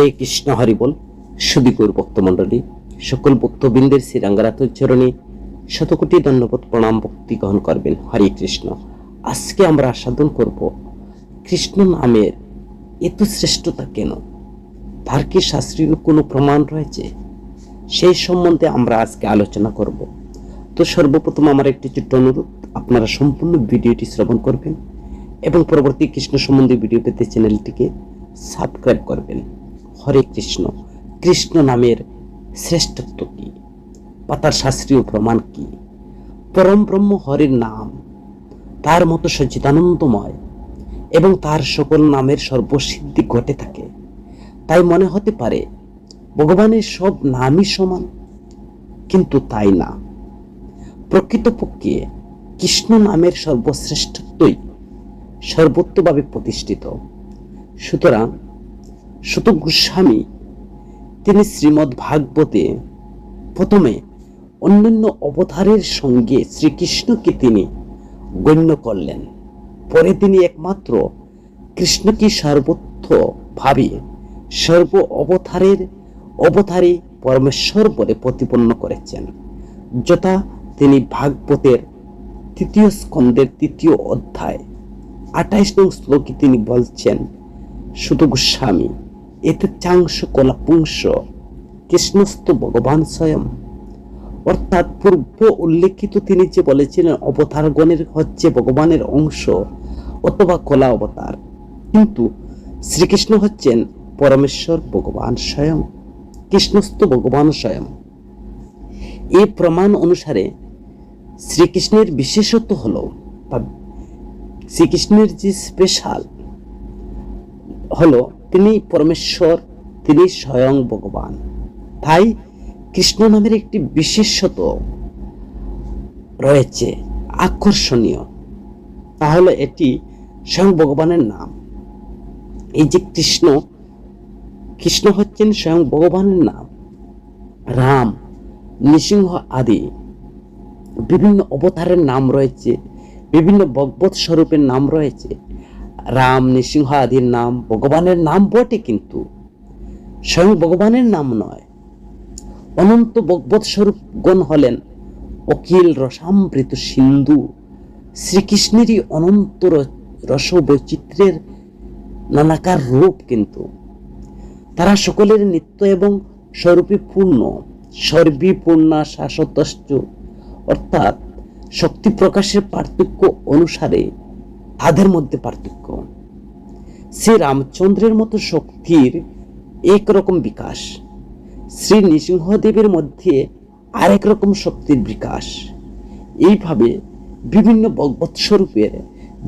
হরে কৃষ্ণ হরি বল। সুদীপুর ভক্তমণ্ডলী, সকল ভক্তবৃন্দের শ্রীরাঙ্গারাতুর চরণে শতকোটি ধন্যবাদ প্রণাম ভক্তি গ্রহণ করবেন। হরে কৃষ্ণ। আজকে আমরা সাধন করব কৃষ্ণ নামের এত শ্রেষ্ঠতা কেন, তার কি শাস্ত্রীয় কোনো প্রমাণ রয়েছে, সেই সম্বন্ধে আমরা আজকে আলোচনা করব। তো সর্বপ্রথম আমার একটি ছোট্ট অনুরোধ, আপনারা সম্পূর্ণ ভিডিওটি শ্রবণ করবেন এবং পরবর্তী কৃষ্ণ সম্বন্ধে ভিডিও পেতে চ্যানেলটিকে সাবস্ক্রাইব করবেন। হরে কৃষ্ণ। কৃষ্ণ নামের শ্রেষ্ঠত্ব কি বা তার শাস্ত্রীয় প্রমাণ কি? পরম ব্রহ্ম হরির নাম তার মতো সচ্চিদানন্দময় এবং তার সকল নামের সর্বসিদ্ধি ঘটে থাকে। তাই মনে হতে পারে ভগবানের সব নামই সমান, কিন্তু তাই না। প্রকৃতপক্ষে কৃষ্ণ নামের সর্বশ্রেষ্ঠত্বই সর্বোত্তভাবে প্রতিষ্ঠিত। সুতরাং সুত গোস্বামী তিনি শ্রীমদ্ ভাগবতে প্রথমে অন্যান্য অবতারের সঙ্গে শ্রীকৃষ্ণকে তিনি গণ্য করলেন, পরে তিনি একমাত্র কৃষ্ণকে সর্বত্রভাবে সর্ব অবতারী পরমেশ্বর বলে প্রতিপন্ন করেছেন। যথা তিনি ভাগবতের 3য় স্কন্ধের 3য় অধ্যায় 28 নং শ্লোকে তিনি বলছেন, সুত গোস্বামী এতে চাংশ কলাপুংস কৃষ্ণস্থ ভগবান স্বয়ং। অর্থাৎ পূর্ব উল্লেখিত তিনি যে বলেছিলেন অবতারগণের হচ্ছে ভগবানের অংশ অথবা কলা অবতার, কিন্তু শ্রীকৃষ্ণ হচ্ছেন পরমেশ্বর ভগবান স্বয়ং, কৃষ্ণস্থ ভগবান স্বয়ং। এই প্রমাণ অনুসারে শ্রীকৃষ্ণের বিশেষত্ব হলো বা শ্রীকৃষ্ণের যে স্পেশাল হলো তিনি পরমেশ্বর, তিনি স্বয়ং ভগবান। তাই কৃষ্ণ নামের একটি বিশেষত্ব রয়েছে আকর্ষণীয়, তাহলে এটি স্বয়ং ভগবানের নাম। এই যে কৃষ্ণ হচ্ছেন স্বয়ং ভগবানের নাম। রাম, নৃসিংহ আদি বিভিন্ন অবতারের নাম রয়েছে, বিভিন্ন ভগবৎ স্বরূপের নাম রয়েছে। রাম, নৃসিংহ আদির নাম ভগবানের নাম বটে, কিন্তু স্বয়ং ভগবানের নাম নয়। অনন্ত ভগবৎ স্বরূপগণ হলেন অখিল রসামৃত সিন্ধু, শ্রীকৃষ্ণেরই অনন্ত রস বৈচিত্র্যের নানাকার রূপ, কিন্তু তারা সকলের নিত্য এবং স্বরূপে পূর্ণ, সর্বিপূর্ণা শাশ্বতশ্চ। অর্থাৎ শক্তি প্রকাশের পার্থক্য অনুসারে তাদের মধ্যে পার্থক্য। শ্রী রামচন্দ্রের মতো শক্তির একরকম বিকাশ, শ্রী নৃসিংহদেবের মধ্যে আরেক রকম শক্তির বিকাশ। এইভাবে বিভিন্ন ভগবৎ স্বরূপের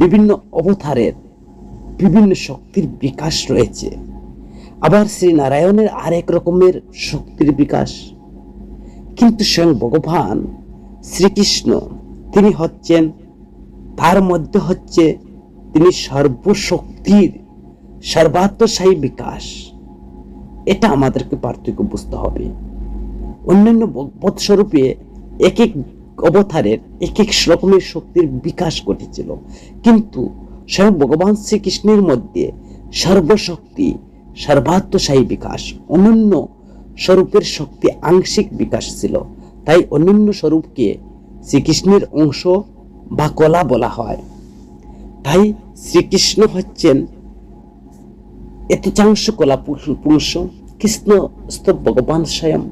বিভিন্ন অবতারের বিভিন্ন শক্তির বিকাশ রয়েছে। আবার শ্রী নারায়ণের আরেক রকমের শক্তির বিকাশ। কিন্তু স্বয়ং ভগবান শ্রীকৃষ্ণ তিনি হচ্ছেন, তার মধ্যে হচ্ছে তিনি সর্বশক্তির সর্বাত্মশায়ী বিকাশ। এটা আমাদেরকে পার্থক্য বুঝতে হবে। অন্যান্য ভগবৎ স্বরূপে এক এক অবতারের এক এক রকমের শক্তির বিকাশ ঘটেছিল, কিন্তু স্বয়ং ভগবান শ্রীকৃষ্ণের মধ্যে সর্বশক্তি সর্বাত্মশায়ী বিকাশ। অনন্য স্বরূপের শক্তি আংশিক বিকাশ ছিল, তাই অন্যান্য স্বরূপকে শ্রীকৃষ্ণের অংশ বা কলা বলা হয়। তাই শ্রীকৃষ্ণ হচ্ছেন এতচাংশ কলা পুংস কৃষ্ণস্থ ভগবান স্বয়ং।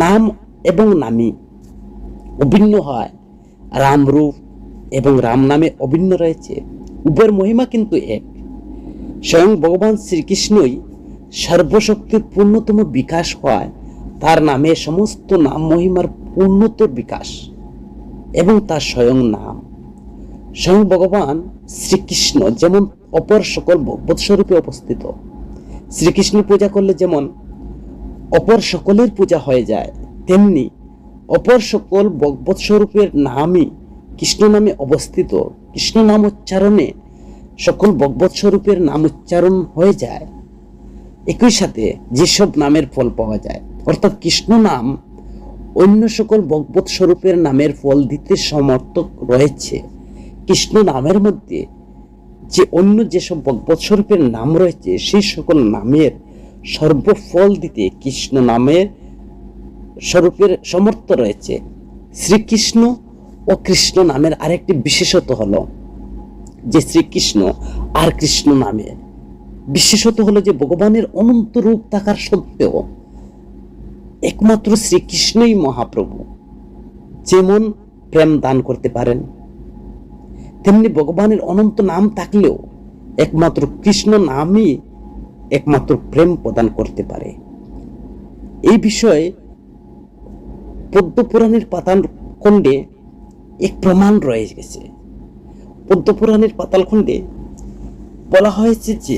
নাম এবং নামী অভিন্ন হয়, রামরূপ এবং রাম নামে অভিন্ন রয়েছে। উভয়ের মহিমা কিন্তু এক। স্বয়ং ভগবান শ্রীকৃষ্ণই সর্বশক্তির পূর্ণতম বিকাশ হয়, তার নামে সমস্ত নাম মহিমার পূর্ণতর বিকাশ এবং তার স্বয়ং নাম। স্বয়ং ভগবান শ্রীকৃষ্ণ যেমন অপর সকল ভগবৎ স্বরূপে অবস্থিত। শ্রীকৃষ্ণ পূজা করলে যেমন অপর সকলের পূজা হয়ে যায়, তেমনি অপর সকল ভগবৎ স্বরূপের নামই কৃষ্ণ নামে অবস্থিত। কৃষ্ণ নাম উচ্চারণে সকল ভগবৎ স্বরূপের নাম উচ্চারণ হয়ে যায়, একই সাথে যেসব নামের ফল পাওয়া যায়। অর্থাৎ কৃষ্ণ নাম অন্য সকল ভগবৎ স্বরূপের নামের ফল দিতে সমর্থক রয়েছে। কৃষ্ণ নামের মধ্যে যে অন্য যেসব ভগবৎ স্বরূপের নাম রয়েছে, সেই সকল নামের সর্বফল দিতে কৃষ্ণ নামের স্বরূপের সমর্থ রয়েছে। শ্রীকৃষ্ণ ও কৃষ্ণ নামের আরেকটি বিশেষত্ব হলো যে শ্রীকৃষ্ণ আর কৃষ্ণ নামের বিশেষত হলো যে ভগবানের অনন্ত রূপ থাকার সত্ত্বেও একমাত্র শ্রীকৃষ্ণই মহাপ্রভু যেমন প্রেম দান করতে পারেন, তেমনি ভগবানের অনন্ত নাম থাকলেও একমাত্র কৃষ্ণ নামই একমাত্র প্রেম প্রদান করতে পারে। এই বিষয়ে পদ্মপুরাণের পাতাল খণ্ডে এক প্রমাণ রয়ে গেছে। পদ্মপুরাণের পাতাল খণ্ডে বলা হয়েছে যে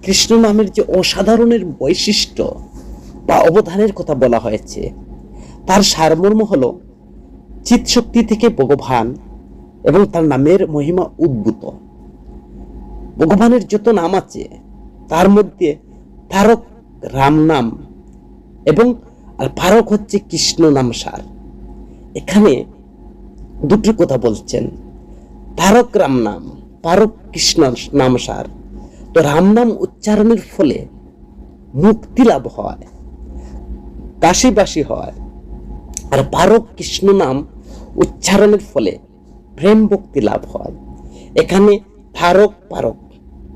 কৃষ্ণ নামের যে অসাধারণের বৈশিষ্ট্য বা অবদানের কথা বলা হয়েছে তার সারমর্ম হলো চিৎশক্তি থেকে ভগবান এবং তার নামের মহিমা উদ্ভূত। ভগবানের যত নাম আছে তার মধ্যে তারক রাম নাম এবং আর পারক হচ্ছে কৃষ্ণ নাম সার। এখানে দুটি কথা বলছেন, তারক রাম নাম, পারক কৃষ্ণ নাম সার। তো রাম নাম উচ্চারণের ফলে মুক্তি লাভ হয়, কাশিবাসী হয়, আর পারক কৃষ্ণ নাম উচ্চারণের ফলে প্রেম ভক্তি লাভ হয়। এখানে তারক পারক,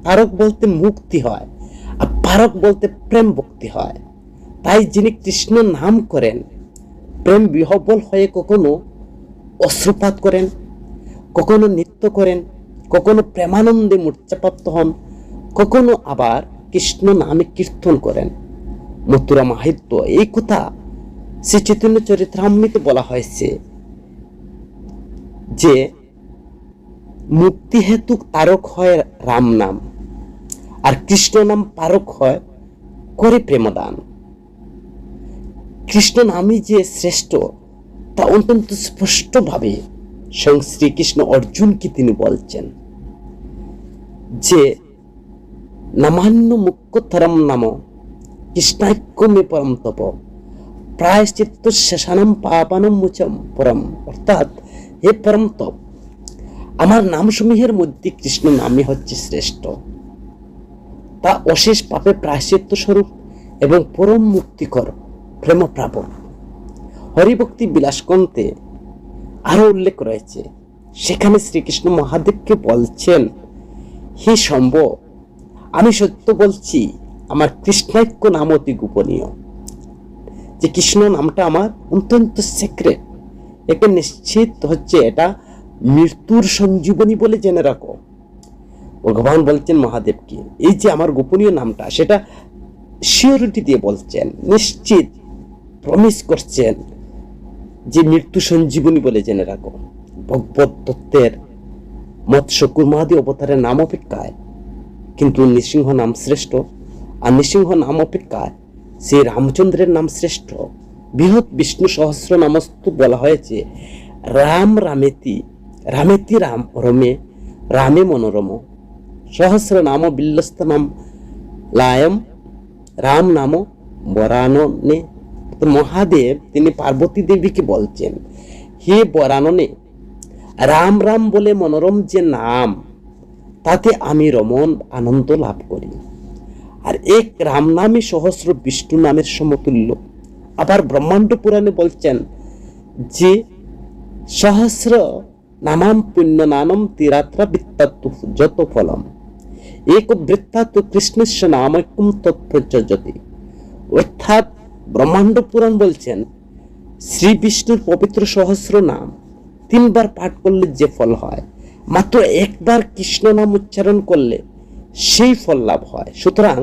তারক বলতে মুক্তি হয় আর পারক বলতে প্রেম ভক্তি হয়। তাই যিনি কৃষ্ণ নাম করেন প্রেম বিহ্বল হয়ে কখনো অশ্রুপাত করেন, কখনো নৃত্য করেন, কখনো প্রেমানন্দে মূর্ছাপ্রাপ্ত হন, কখনো আবার কৃষ্ণ নামে কীর্তন করেন। মথুরা মাহাত্ম্য এই কথা শ্রী চৈতন্য চরিতামৃতে বলা হয়েছে যে মুক্তি হেতু তারক হয় রাম নাম আর কৃষ্ণ নাম পারক হয় করে প্রেমদান। কৃষ্ণ নামই যে শ্রেষ্ঠ তা অত্যন্ত স্পষ্টভাবে স্বয়ং শ্রীকৃষ্ণ অর্জুনকে তিনি বলছেন যে নামান্য মুখ্যতরম নাম কৃষ্ণাক্যমে পরম তপ প্রায়শ্চিত্ত শেষানম পাপানম মুচম পরম। অর্থাৎ হে পরম তপ, আমার নামসমূহের মধ্যে কৃষ্ণ নামই হচ্ছে শ্রেষ্ঠ, তা অশেষ পাপে প্রায়শ্চিত্ত স্বরূপ এবং পরম মুক্তিকর প্রেমপ্রাপক। হরিভক্তি বিলাসকন্তে আরো উল্লেখ রয়েছে, সেখানে শ্রীকৃষ্ণ মহাদেবকে বলছেন, হে শম্ভ, আমি সত্য বলছি আমার কৃষ্ণাক্য নাম অতি গোপনীয়। যে কৃষ্ণ নামটা আমার অত্যন্ত সিক্রেট, একে নিশ্চিত হচ্ছে এটা মৃত্যুর সঞ্জীবনী বলে জেনে রাখো। ভগবান বলছেন মহাদেবকে এই যে আমার গোপনীয় নামটা সেটা সিওরিটি দিয়ে বলছেন, নিশ্চিত প্রমিস করছেন যে মৃত্যু সঞ্জীবনী বলে জেনে রাখো। ভগবত তত্ত্বের মৎস্য কুর্মাদি অবতারের নাম অপেক্ষায় কিন্তু নৃসিংহ নাম শ্রেষ্ঠ, আর নৃসিংহ নাম অপেক্ষায় শ্রী রামচন্দ্রের নাম শ্রেষ্ঠ। বৃহৎ বিষ্ণু সহস্র নামস্তু বলা হয়েছে রাম রামেতি, রামেতি রাম রমে, রামে মনোরম, সহস্র নাম বিল্লস্ত নাম লায়ম, রাম নাম বরাননে। মহাদেব তিনি পার্বতী দেবীকে বলছেন, হে বরাননে, রাম রাম বলে মনোরম যে নাম তাতে আমি রমন আনন্দ লাভ করি। আর এক রাম নামই সহস্র বিষ্ণু নামের সমতুল্য। আবার ব্রহ্মাণ্ড পুরাণে বলছেন যে সহস্র নামাম পুণ্য নানম তীরাত্রা বৃত্তাত্ম যত ফলম এক বৃত্তাত্ম কৃষ্ণস্য নামৈক্যম তৎপ্রযোজ্যতে। অর্থাৎ ব্রহ্মাণ্ড পুরাণ বলছেন শ্রী বিষ্ণুর পবিত্র সহস্র নাম 3 বার পাঠ করলে যে ফল হয়, মাত্র একবার কৃষ্ণ নাম উচ্চারণ করলে সেই ফল লাভ হয়। সুতরাং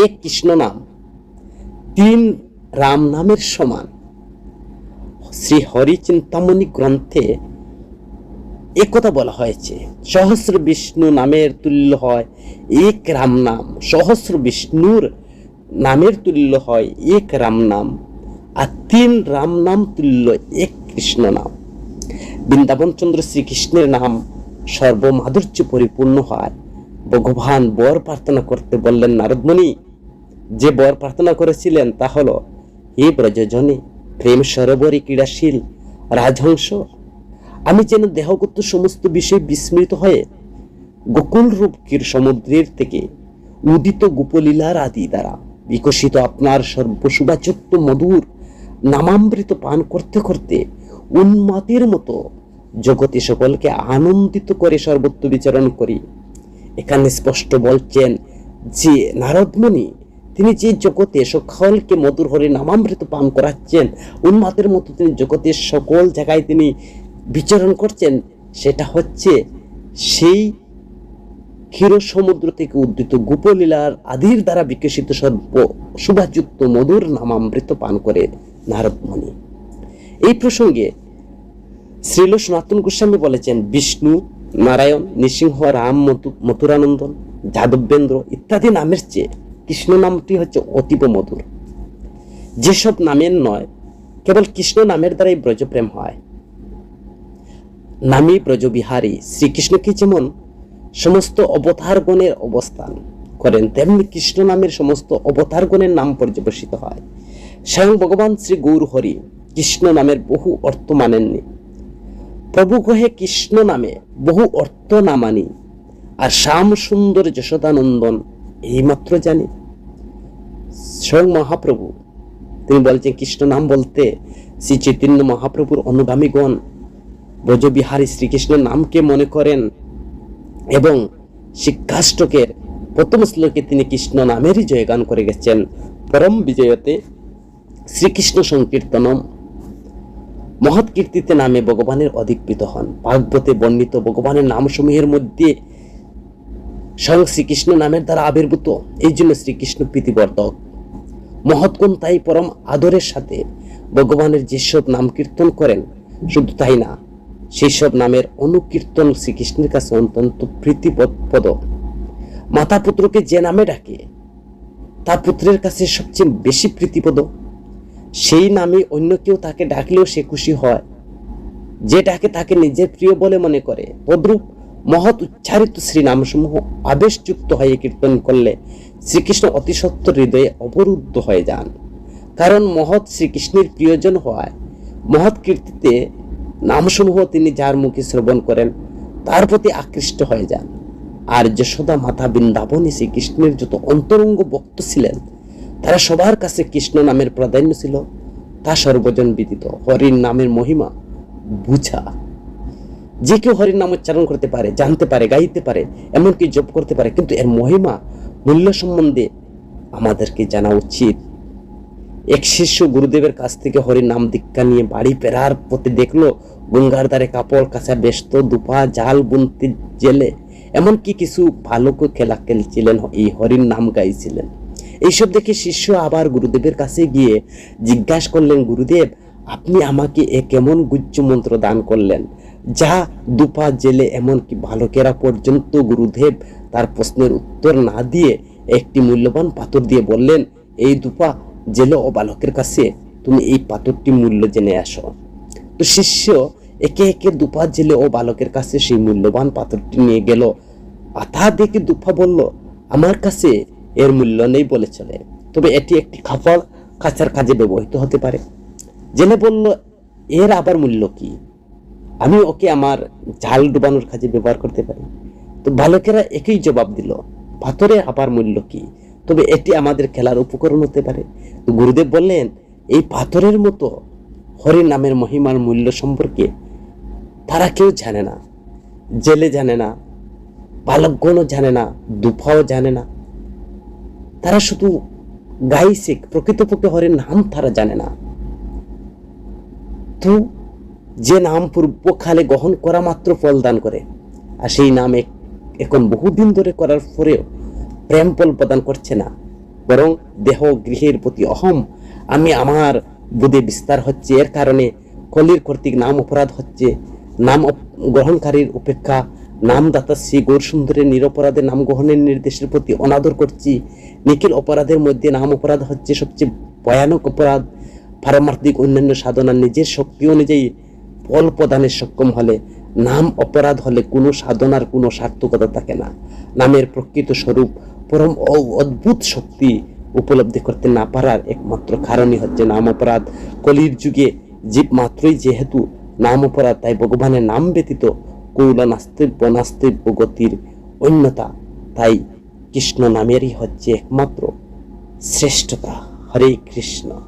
এক কৃষ্ণ নাম 3 রাম নামের সমান। শ্রী হরি চিন্তামণি গ্রন্থে একথা বলা হয়েছে, সহস্র বিষ্ণু নামের তুল্য হয় এক রাম নাম, সহস্র বিষ্ণুর নামের তুল্য হয় এক রাম নাম, আর 3 রাম নাম তুল্য এক কৃষ্ণ নাম। বৃন্দাবন চন্দ্র শ্রীকৃষ্ণের নাম সর্বমাধুর্য পরিপূর্ণ হয়। ভগবান বর প্রার্থনা করতে বললেন নারদমণি, যে বর প্রার্থনা করেছিলেন তা হলো, হে ব্রজজনে প্রেম সরোবরে ক্রীড়াশীল রাজহংস, আমি যেন দেহগত সমস্ত বিষয় বিস্মৃত হয়ে গোকুল রূপ ক্ষীর সমুদ্রের থেকে উদিত গোপলীলার আদি দ্বারা বিকশিত আপনার সর্বশুভাযুক্ত মধুর নামামৃত পান করতে করতে উন্মাদের মতো জগতে সকলকে আনন্দিত করে সর্বত্র বিচরণ করি। এখানে স্পষ্ট বলছেন যে নারদমুনি তিনি যে জগতে সকলকে মধুর হরি নামামৃত পান করাচ্ছেন, উন্মাদের মতো তিনি জগতের সকল জায়গায় তিনি বিচরণ করছেন, সেটা হচ্ছে সেই ক্ষীর সমুদ্র থেকে উদ্দিত গোপলীলার আদির দ্বারা বিকশিত সর্ব শোভাযুক্ত মধুর নামামৃত পান করে নারদমুনি। এই প্রসঙ্গে শ্রীল সনাতন গোস্বামী বলেছেন, বিষ্ণু, নারায়ণ, নৃসিংহ, রাম, মথুরানন্দন, যাদবেন্দ্র ইত্যাদি নামের চেয়ে কৃষ্ণ নামটি হচ্ছে অতীব মধুর। যেসব নামের নয়, কেবল কৃষ্ণ নামের দ্বারাই ব্রজপ্রেম হয়। নামী ব্রজবিহারী শ্রীকৃষ্ণকে যেমন সমস্ত অবতারগণের অবস্থান করেন, তেমনি কৃষ্ণ নামের সমস্ত অবতারগণের নাম পর্যবেসিত হয়। স্বয়ং ভগবান শ্রী গৌর হরি কৃষ্ণ নামের বহু অর্থ মানেননি। প্রভু কহে কৃষ্ণ নামে বহু অর্থ না মানি, আর শ্যাম সুন্দর যশোদানন্দন এইমাত্র জানি। স্বয়ং মহাপ্রভু তিনি বলছেন, কৃষ্ণ নাম বলতে শ্রী চৈতন্য মহাপ্রভুর অনুগামীগণ ব্রজবিহারী শ্রীকৃষ্ণের নামকে মনে করেন এবং শিক্ষাষ্টকের প্রথম শ্লোকে তিনি কৃষ্ণ নামেরই জয়গান করে গেছেন। পরম বিজয়তে শ্রীকৃষ্ণ সংকীর্তনম, মহৎ কীর্তিতে নামে ভগবানের অধিকৃত হন। ভাগবতে বর্ণিত ভগবানের নামসমূহের মধ্যে স্বয়ং শ্রীকৃষ্ণ নামের দ্বারা আবির্ভূত, এই জন্য শ্রীকৃষ্ণ প্রীতিবর্ধক। মহৎগণ তাই পরম আদরের সাথে ভগবানের যেসব নাম কীর্তন করেন, শুধু তাই না, সেই সব নামের অনুকীর্তন শ্রীকৃষ্ণের কাছে অত্যন্ত প্রীতিপদ। মাতা পুত্রকে যে নামে ডাকে তা পুত্রের কাছে সবচেয়ে বেশি প্রীতিপদ। সেই নামে অন্য কেউ তাকে ডাকলেও সে খুশি হয়, যে ডাকে তাকে নিজের প্রিয় বলে মনে করে। তদ্রূপ মহৎ উচ্চারিত শ্রীনামসমূহ আবেশযুক্ত হয়ে কীর্তন করলে শ্রীকৃষ্ণ অতি সত্বর হৃদয়ে অবরুদ্ধ হয়ে যান। কারণ মহৎ শ্রীকৃষ্ণের প্রিয়জন হওয়ায় মহৎ কীর্তিতে নামসমূহ তিনি যার মুখে শ্রবণ করেন তার প্রতি আকৃষ্ট হয়ে যান। আর যশোদা মাতা বৃন্দাবনে শ্রীকৃষ্ণের যত অন্তরঙ্গ ভক্ত ছিলেন, তারা সবার কাছে কৃষ্ণ নামের প্রাধান্য ছিল, তা সর্বজন বিদিত। হরির নামের মহিমা বুঝা, যে কেউ হরির নাম উচ্চারণ করতে পারে, জানতে পারে, গাইতে পারে, এমনকি জপ করতে পারে, কিন্তু এর মহিমা মূল্য সম্বন্ধে আমাদেরকে জানা উচিত। এক শিষ্য গুরুদেবের কাছ থেকে হরির নাম দীক্ষা নিয়ে বাড়ি ফেরার পথে দেখলো গঙ্গার ধারে কাপড় কাঁচা ব্যস্ত দুপা জাল বুনতে জেলে এমনকি কিছু বালক খেলা খেলছিলেন, এই হরির নাম গাইছিলেন। এইসব দেখে শিষ্য আবার গুরুদেবের কাছে গিয়ে জিজ্ঞাসা করলেন, গুরুদেব, আপনি আমাকে এ কেমন গুজ্জ মন্ত্র দান করলেন যা দুপা জেলে এমনকি বালকেরা পর্যন্ত? গুরুদেব তার প্রশ্নের উত্তর না দিয়ে একটি মূল্যবান পাথর দিয়ে বললেন, এই দুপা জেলে ও বালকের কাছে তুমি এই পাথরটি মূল্য জেনে আসো। তো শিষ্য একে একে দুপা জেলে ও বালকের কাছে সেই মূল্যবান পাথরটি নিয়ে গেল। তা দেখে দুপা বলল, আমার কাছে এর মূল্য নেই বলে চলে, তবে এটি একটি কাপড় কাচার কাজে ব্যবহৃত হতে পারে। জেলে বলল, এর আবার মূল্য কি? আমি ওকে আমার জাল ডুবানোর কাজে ব্যবহার করতে পারি। তো বালকেরা একই জবাব দিল, পাথরের আবার মূল্য কি? তবে এটি আমাদের খেলার উপকরণ হতে পারে। তো গুরুদেব বললেন, এই পাথরের মতো হরির নামের মহিমার মূল্য সম্পর্কে তারা কেউ জানে না। জেলে জানে না, বালকগণও জানে না, দুফাও জানে না। তারা শুধু গাইছে, প্রকৃতপক্ষে হরির নাম তারা জানে না। তো যে নাম পূর্বকালে গ্রহণ করা মাত্র ফল দান করে, আর সেই নাম এখন বহুদিন ধরে করার পরেও প্রেম ফল প্রদান করছে না, বরং দেহ গৃহের প্রতি অহম আমি আমার বুধে বিস্তার হচ্ছে। এর কারণে কলির কর্তৃক নাম অপরাধ হচ্ছে। নাম গ্রহণকারীর উপেক্ষা নামদাতা শ্রী গৌর সুন্দরের নিরপরাধের নাম গ্রহণের নির্দেশের প্রতি অনাদর করছি। নিখিল অপরাধের মধ্যে নাম অপরাধ হচ্ছে সবচেয়ে ভয়ানক অপরাধ। পারমার্থিক অন্যান্য সাধনা নিজের শক্তি অনুযায়ী ফল প্রদানের সক্ষম হলে, নাম অপরাধ হলে কোনো সাধনার কোনো সার্থকতা থাকে না। নামের প্রকৃত স্বরূপ পরম অদ্ভুত শক্তি উপলব্ধি করতে না পারার একমাত্র কারণই হচ্ছে নাম অপরাধ। কলির যুগে জীব মাত্রই যেহেতু নাম অপরাধ, তাই ভগবানের নাম ব্যতীত কৌল নাস্তিব্য গতির অন্যতা। তাই কৃষ্ণ নামেরই হচ্ছে একমাত্র শ্রেষ্ঠতা। হরে কৃষ্ণ।